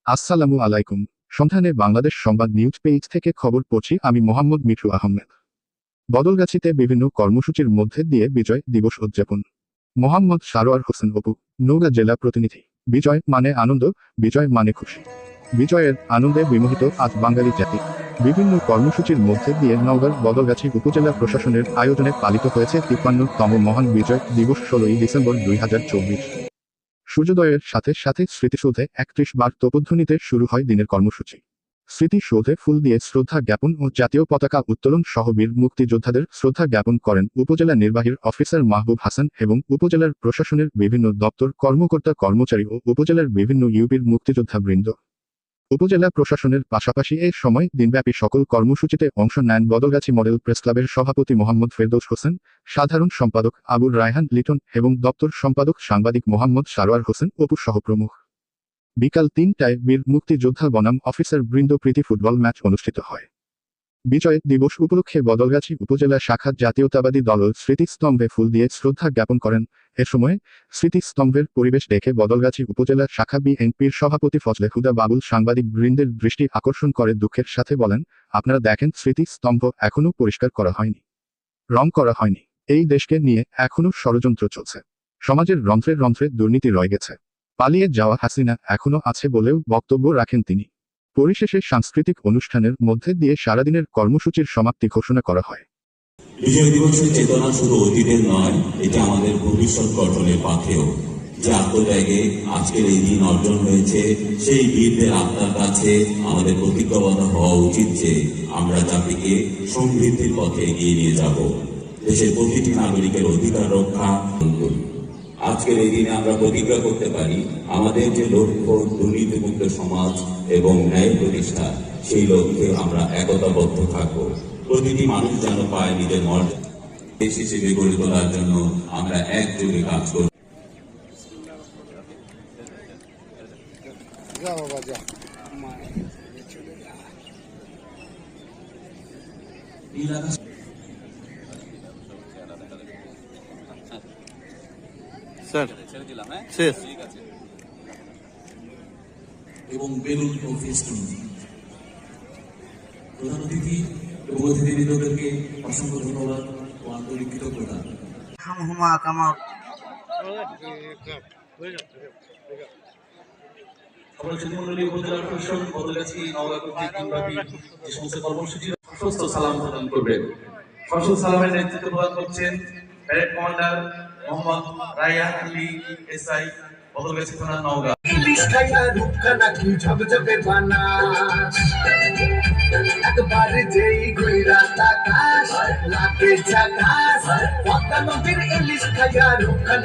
আসসালামু আলাইকুম। সন্ধানে বাংলাদেশ সংবাদ নিউজ পেজ থেকে খবর পড়ছি আমি মোহাম্মদ মিঠু আহমেদ। বদলগাছীতে বিভিন্ন কর্মসূচির মধ্যে দিয়ে বিজয় দিবস উদযাপন। মোহাম্মদ সারোয়ার হোসেন অপু, নওগাঁ জেলা প্রতিনিধি। বিজয় মানে আনন্দ, বিজয় মানে খুশি। বিজয়ের আনন্দে বিমোহিত আজ বাঙালি জাতি। বিভিন্ন কর্মসূচির মধ্যে দিয়ে নওগাঁর বদলগাছী উপজেলা প্রশাসনের আয়োজনে পালিত হয়েছে ৫৩তম মহান বিজয় দিবস ১৬ই ডিসেম্বর ২০২৪। সূর্যোদয়ের সাথে সাথে স্মৃতিসৌধে ৩১ বার তোপধ্বনিতে শুরু হয় দিনের কর্মসূচি। স্মৃতিসৌধে ফুল দিয়ে শ্রদ্ধা জ্ঞাপন ও জাতীয় পতাকা উত্তোলন সহ বীর মুক্তিযোদ্ধাদের শ্রদ্ধা জ্ঞাপন করেন উপজেলা নির্বাহীর অফিসার মাহবুব হাসান এবং উপজেলার প্রশাসনের বিভিন্ন দপ্তর কর্মকর্তা কর্মচারী ও উপজেলার বিভিন্ন ইউপির মুক্তিযোদ্ধা বৃন্দ। উপজেলা প্রশাসনের পাশাপাশি এ সময় দিনব্যাপী সকল কর্মসূচিতে অংশ নেন বদলগাছী মডেল প্রেস ক্লাবের সভাপতি মোহাম্মদ ফেরদৌস হোসেন, সাধারণ সম্পাদক আবুর রায়হান লিটন এবং দপ্তর সম্পাদক সাংবাদিক মোহাম্মদ সারোয়ার হোসেন অপু সহ প্রমুখ। বিকাল ৩টায় বীর মুক্তিযোদ্ধা বনাম অফিসার বৃন্দ প্রীতি ফুটবল ম্যাচ অনুষ্ঠিত হয়। বিজয় দিবস উপলক্ষে বদলগাছী উপজেলা শাখা জাতীয়তাবাদী দল স্মৃতিস্তম্ভে ফুল দিয়ে শ্রদ্ধা জ্ঞাপন করেন। এ সময় স্মৃতিস্তম্ভের পরিবেশ দেখে বদলগাছী উপজেলা শাখা বিএনপির সভাপতি ফজলে হুদা বাবুল সাংবাদিক বৃন্দের দৃষ্টি আকর্ষণ করে দুঃখের সাথে বলেন, আপনারা দেখেন স্মৃতিস্তম্ভ এখনও পরিষ্কার করা হয়নি, রং করা হয়নি। এই দেশকে নিয়ে এখনও ষড়যন্ত্র চলছে। সমাজের রন্ধ্রে রন্ধ্রে দুর্নীতি রয়ে গেছে। পালিয়ে যাওয়া হাসিনা এখনও আছে বলেও বক্তব্য রাখেন তিনি। পরিশেষে সাংস্কৃতিক অনুষ্ঠানের মধ্যে দিয়ে সারাদিনের কর্মসূচির সমাপ্তি ঘোষণা করা হয়। বিজয় দিবসের চেতনা শুধু অতীতের নয়, এটা আমাদের ভবিষ্যৎ গঠনের পাথেয়। যে আত্মত্যাগে আজকের এই দিন অর্জন হয়েছে, সেই বীরদের আত্মার কাছে আমাদের প্রতিজ্ঞাবদ্ধ হওয়া উচিত যে আমরা জাতিকে সমৃদ্ধির পথে এগিয়ে নিয়ে যাব, দেশের প্রতিটি নাগরিকের অধিকার রক্ষা করি। আজকের এই দিনে আমরা প্রতিজ্ঞা করতে পারি, আমাদের যে লক্ষ্য দুর্নীতিমুক্ত সমাজ এবং ন্যায় প্রতিষ্ঠা, সেই লক্ষ্যে আমরা একতাবদ্ধ থাকবো। প্রতিটি মানুষ যেন পায় নিজের মর্যাদা। দেশ হিসেবে গড়ে তোলার জন্য আমরা একযোগে কাজ করব। এবং বেলুন ও ফেস্টুন প্রধান অতিথি এবং অতিথিবৃন্দদেরকে অসংখ্য ধন্যবাদ ও আন্তরিক কৃতজ্ঞতা। উপজেলা প্রশাসন বদলগাছী নওগাঁ কর্তৃক দিনব্যাপী যে সমস্ত কর্মসূচি সশস্ত্র সালাম প্রদান করবেন। সশস্ত্র সালামের নেতৃত্ব প্রদান করছেন ব্যারেক কমান্ডার মোহাম্মদ রায়হান আলী এসআই, বদলগাছী থানা, নওগাঁ। একবার যেই ঘুইরা তাকাস লাগে ঝাকাস, পদ্মা নদীর ইলিশ খাইয়া রুখা